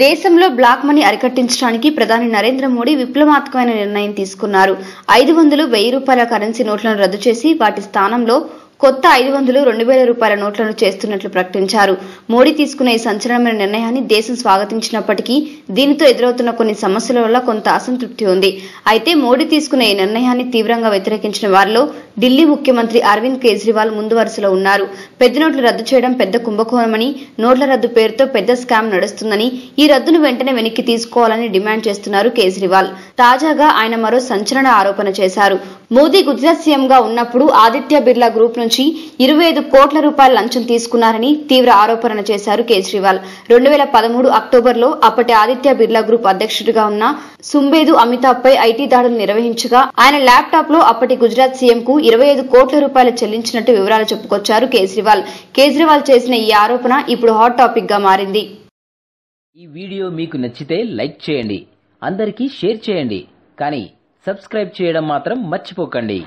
దేశంలో black money అరికట్టించడానికి ప్రధాని నరేంద్ర మోడీ విప్లవాత్మకమైన నిర్ణయం తీసుకున్నారు. 500, 1000 రూపాయల కరెన్సీ నోట్లను రద్దు చేసి వాటి స్థానంలో కొత్త 500, 2000 రూపాయల నోట్లను చేస్తున్నట్లు ప్రకటించారు. మోడీ తీసుకున్న ఈ సంచలనమైన నిర్ణయాన్ని దేశం స్వాగతించినప్పటికీ దీనితో ఎదురవుతున్న కొన్ని సమస్యల వల్ల కొంత అసంతృప్తి ఉంది. అయితే మోడీ తీసుకున్న ఈ నిర్ణయాన్ని తీవ్రంగా వ్యతిరేకించిన వారిలో ఢిల్లీ ముఖ్యమంత్రి అరవింద్ కేజ్రీవాల్ ముందు వరుసలో ఉన్నారు. పెద్ద నోట్లు రద్దు చేయడం పెద్ద కుంభకోణమని, నోట్ల రద్దు పేరుతో పెద్ద స్కామ్ నడుస్తుందని, ఈ రద్దును వెంటనే వెనక్కి తీసుకోవాలని డిమాండ్ చేస్తున్నారు కేజ్రీవాల్. తాజాగా ఆయన మరో సంచలన ఆరోపణ చేశారు. మోదీ గుజరాత్ సీఎంగా ఉన్నప్పుడు ఆదిత్య బిర్లా గ్రూప్ నుంచి 25 కోట్ల రూపాయల లంచం తీసుకున్నారని తీవ్ర ఆరోపణ చేశారు కేజ్రీవాల్. 2013 అక్టోబర్లో అప్పటి ఆదిత్య బిర్లా గ్రూప్ అధ్యక్షుడిగా ఉన్న సుంబేదు అమితాబ్ పై ఐటీ దాడులు నిర్వహించగా ఆయన ల్యాప్టాప్ లో అప్పటి గుజరాత్ సీఎం కు 25 కోట్ల రూపాయలు చెల్లించినట్టు వివరాలు చెప్పుకొచ్చారు కేజ్రీవాల్. కేజ్రీవాల్ చేసిన ఈ ఆరోపణ ఇప్పుడు హాట్ టాపిక్ గా మారింది. ఈ వీడియో మీకు నచ్చితే లైక్ చేయండి, అందరికీ షేర్ చేయండి, కానీ సబ్స్క్రైబ్ చేయడం మాత్రం మర్చిపోకండి.